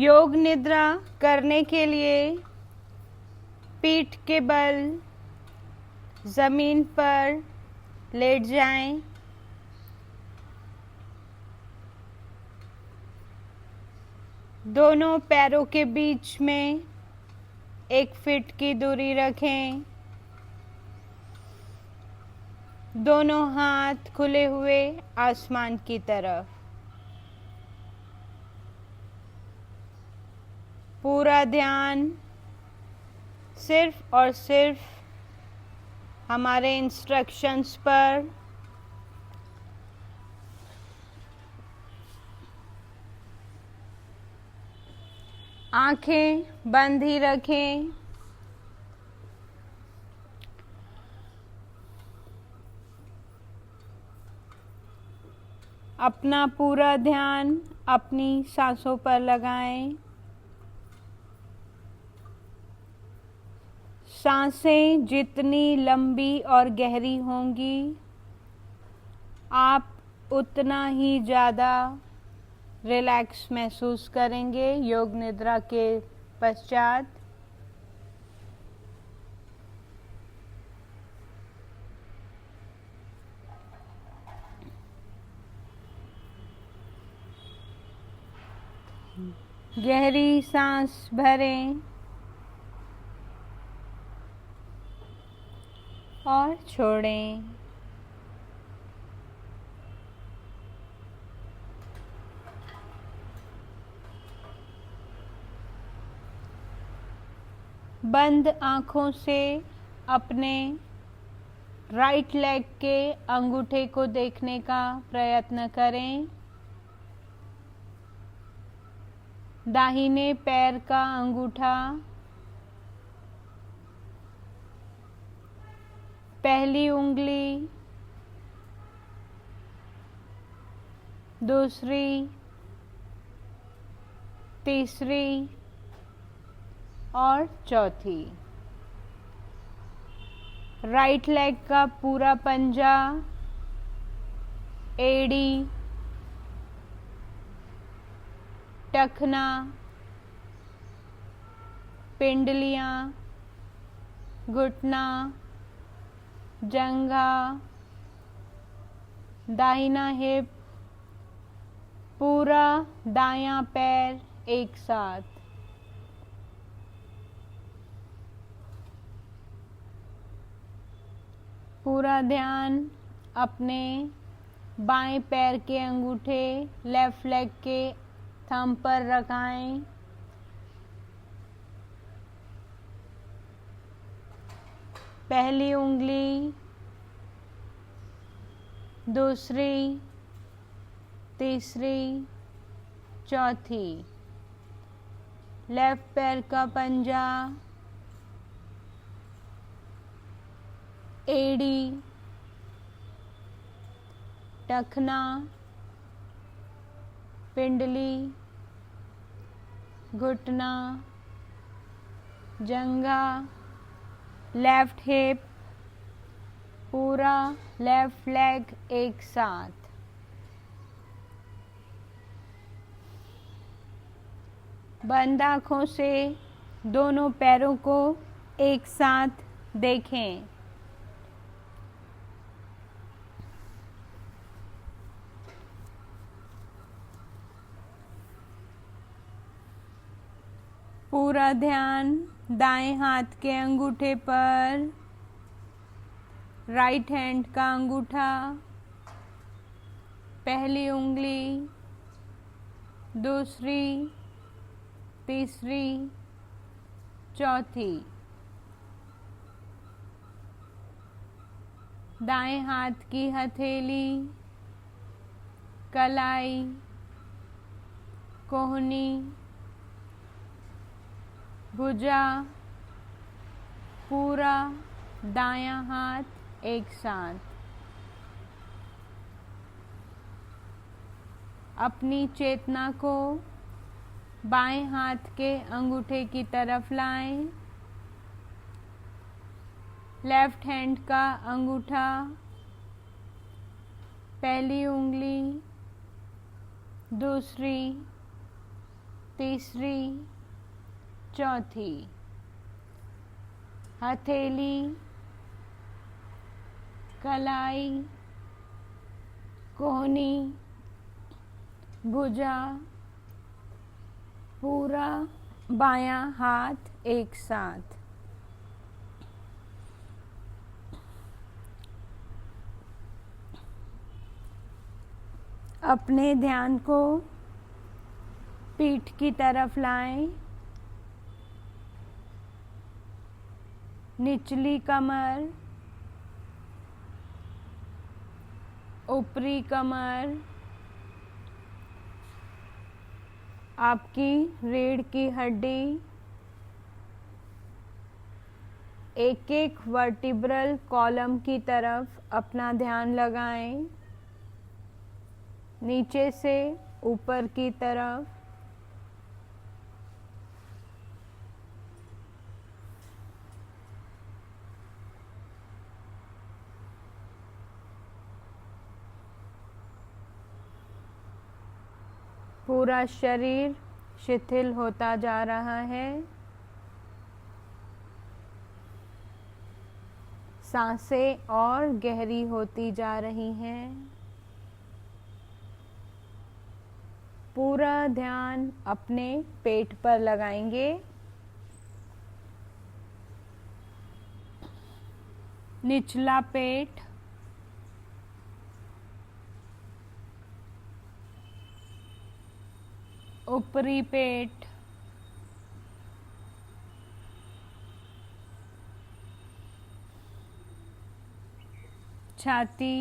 योग निद्रा करने के लिए पीठ के बल जमीन पर लेट जाएं। दोनों पैरों के बीच में 1 फीट की दूरी रखें। दोनों हाथ खुले हुए आसमान की तरफ। पूरा ध्यान सिर्फ और सिर्फ हमारे इंस्ट्रक्शंस पर। आंखें बंद ही रखें। अपना पूरा ध्यान अपनी सांसों पर लगाएं। सांसें जितनी लंबी और गहरी होंगी, आप उतना ही ज़्यादा रिलैक्स महसूस करेंगे योग निद्रा के पश्चात। गहरी सांस भरें और छोड़ें। बंद आँखों से अपने राइट लेग के अंगूठे को देखने का प्रयत्न करें। दाहिने पैर का अंगूठा पहली उंगली, दूसरी, तीसरी और चौथी। राइट लेग का पूरा पंजा, एड़ी, टखना, पिंडलियां, घुटना, जंघा, दाहिना हिप, पूरा दायां पैर एक साथ। पूरा ध्यान अपने बाएं पैर के अंगूठे लेफ्ट लेग के थंब पर रखाएं। पहली उंगली, दूसरी, तीसरी, चौथी। लेफ्ट पैर का पंजा, एड़ी, टखना, पिंडली, घुटना, जंघा, लेफ्ट हिप, पूरा लेफ्ट लेग एक साथ। बंद आँखों से दोनों पैरों को एक साथ देखें। पूरा ध्यान दाएं हाथ के अंगूठे पर, राइट हैंड का अंगूठा, पहली उंगली, दूसरी, तीसरी, चौथी। दाएं हाथ की हथेली, कलाई, कोहनी, भुजा, पूरा दायां हाथ एक साथ। अपनी चेतना को बाएं हाथ के अंगूठे की तरफ लाएं। लेफ्ट हैंड का अंगूठा, पहली उंगली, दूसरी, तीसरी, चौथी। हथेली, कलाई, कोहनी, भुजा, पूरा बायां हाथ एक साथ। अपने ध्यान को पीठ की तरफ लाएं। निचली कमर, ऊपरी कमर, आपकी रीढ़ की हड्डी, एक एक वर्टिब्रल कॉलम की तरफ अपना ध्यान लगाएं। नीचे से ऊपर की तरफ। पूरा शरीर शिथिल होता जा रहा है। सांसें और गहरी होती जा रही हैं। पूरा ध्यान अपने पेट पर लगाएंगे। निचला पेट, ऊपरी पेट, छाती,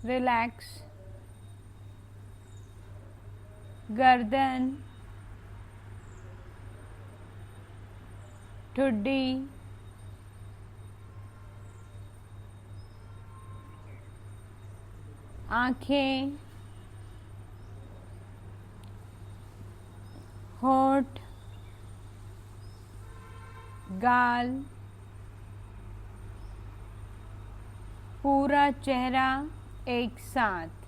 रिलैक्स, गर्दन, ठुड्डी, आँखें, होंठ, गाल, पूरा चेहरा एक साथ।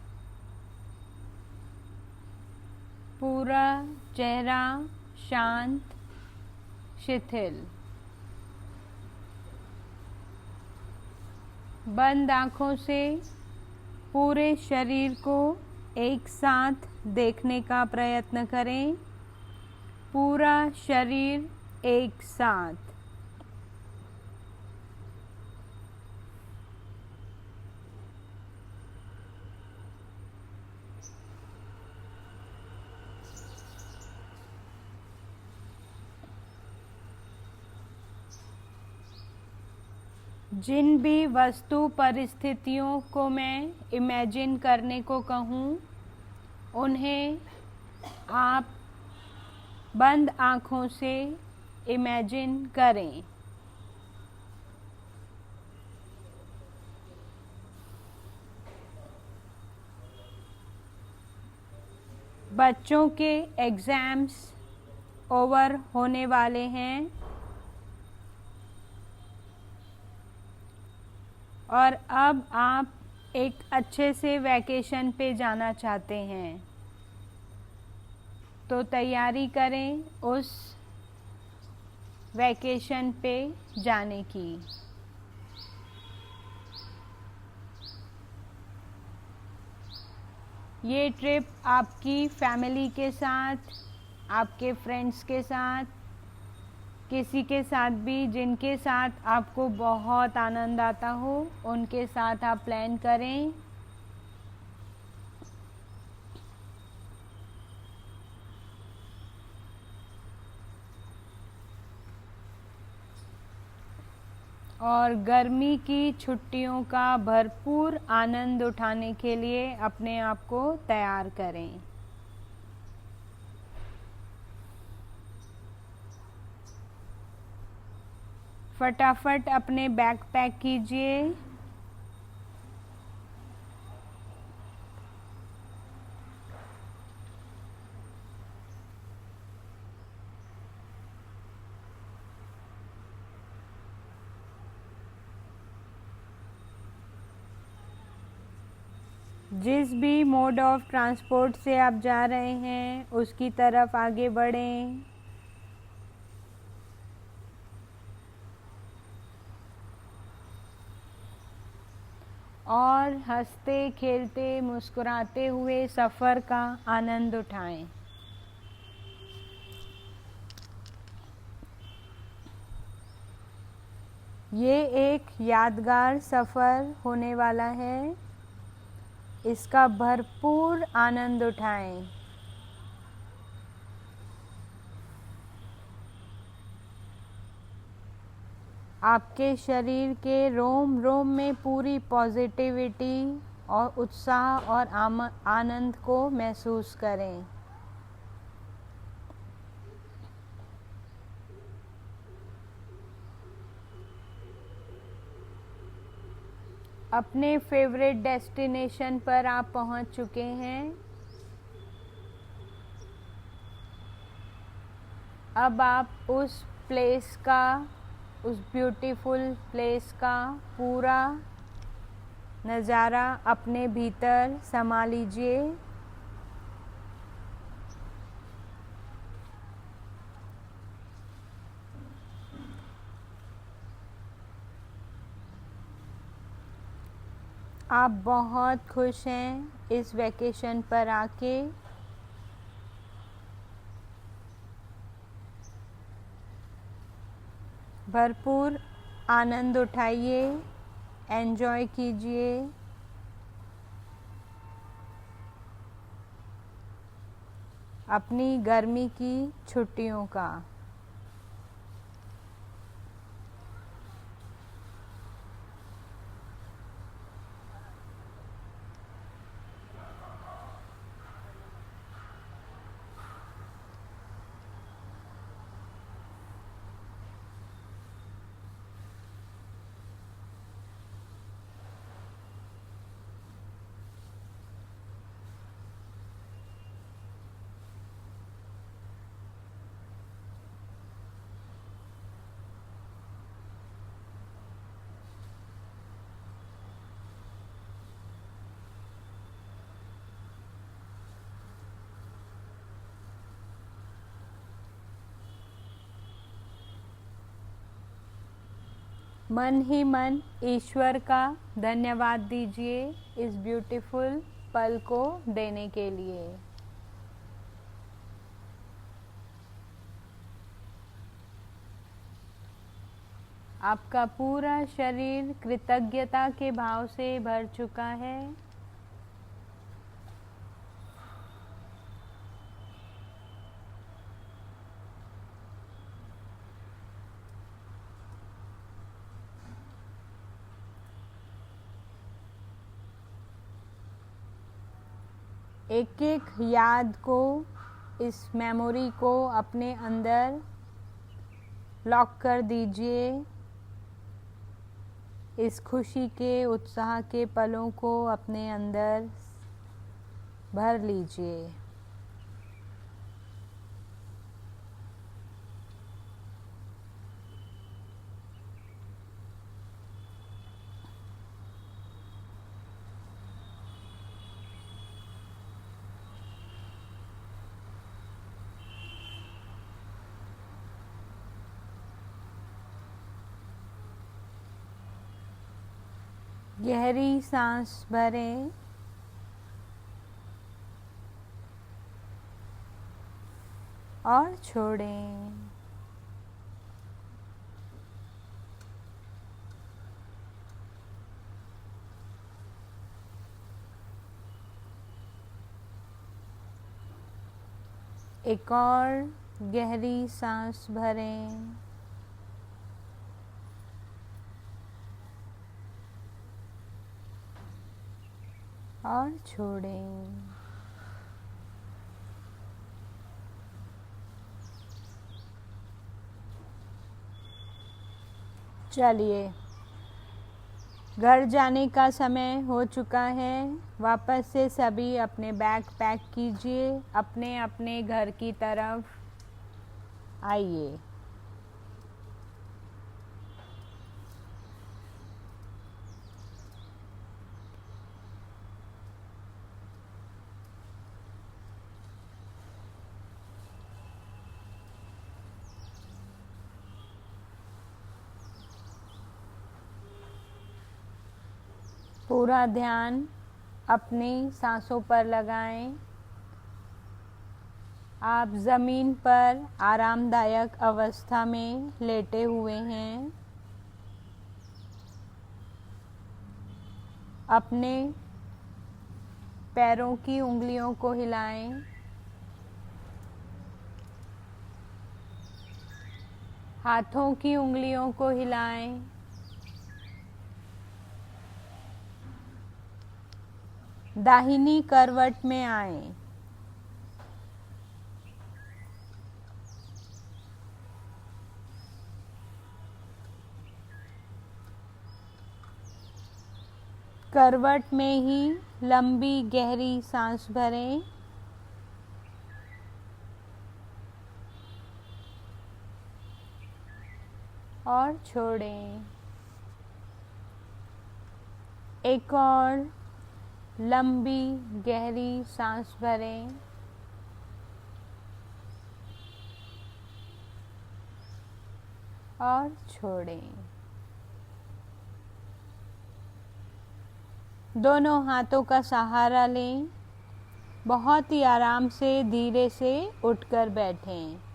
पूरा चेहरा शांत, शिथिल। बंद आँखों से पूरे शरीर को एक साथ देखने का प्रयत्न करें। पूरा शरीर एक साथ। जिन भी वस्तु परिस्थितियों को मैं इमेजिन करने को कहूँ, उन्हें आप बंद आँखों से इमेजिन करें। बच्चों के एग्ज़ाम्स ओवर होने वाले हैं और अब आप एक अच्छे से वैकेशन पे जाना चाहते हैं, तो तैयारी करें उस वैकेशन पे जाने की। ये ट्रिप आपकी फैमिली के साथ, आपके फ्रेंड्स के साथ, किसी के साथ भी जिनके साथ आपको बहुत आनंद आता हो, उनके साथ आप प्लान करें। और गर्मी की छुट्टियों का भरपूर आनंद उठाने के लिए अपने आप को तैयार करें। फटाफट अपने बैग पैक कीजिए। जिस भी मोड ऑफ ट्रांसपोर्ट से आप जा रहे हैं उसकी तरफ आगे बढ़ें। और हंसते खेलते मुस्कुराते हुए सफ़र का आनंद उठाएं। ये एक यादगार सफ़र होने वाला है, इसका भरपूर आनंद उठाएं। आपके शरीर के रोम रोम में पूरी पॉजिटिविटी और उत्साह और आनंद को महसूस करें। अपने फेवरेट डेस्टिनेशन पर आप पहुंच चुके हैं। अब आप उस प्लेस का, उस ब्यूटीफुल प्लेस का पूरा नज़ारा अपने भीतर समा लीजिए। आप बहुत खुश हैं इस वैकेशन पर आके। भरपूर आनंद उठाइए, एंजॉय कीजिए। अपनी गर्मी की छुट्टियों का। मन ही मन ईश्वर का धन्यवाद दीजिए इस ब्यूटीफुल पल को देने के लिए। आपका पूरा शरीर कृतज्ञता के भाव से भर चुका है। एक एक याद को, इस मेमोरी को अपने अंदर लॉक कर दीजिए। इस खुशी के, उत्साह के पलों को अपने अंदर भर लीजिए। गहरी सांस भरें और छोड़ें। एक और गहरी सांस भरें और छोड़ें। चलिए, घर जाने का समय हो चुका है। वापस से सभी अपने बैग पैक कीजिए, अपने अपने घर की तरफ आइए। पूरा ध्यान अपनी सांसों पर लगाएं। आप ज़मीन पर आरामदायक अवस्था में लेटे हुए हैं। अपने पैरों की उंगलियों को हिलाएं। हाथों की उंगलियों को हिलाएं। दाहिनी करवट में आएं। करवट में ही लंबी गहरी सांस भरें और छोड़ें। एक और लंबी गहरी सांस भरें और छोड़ें। दोनों हाथों का सहारा लें। बहुत ही आराम से धीरे से उठकर बैठें।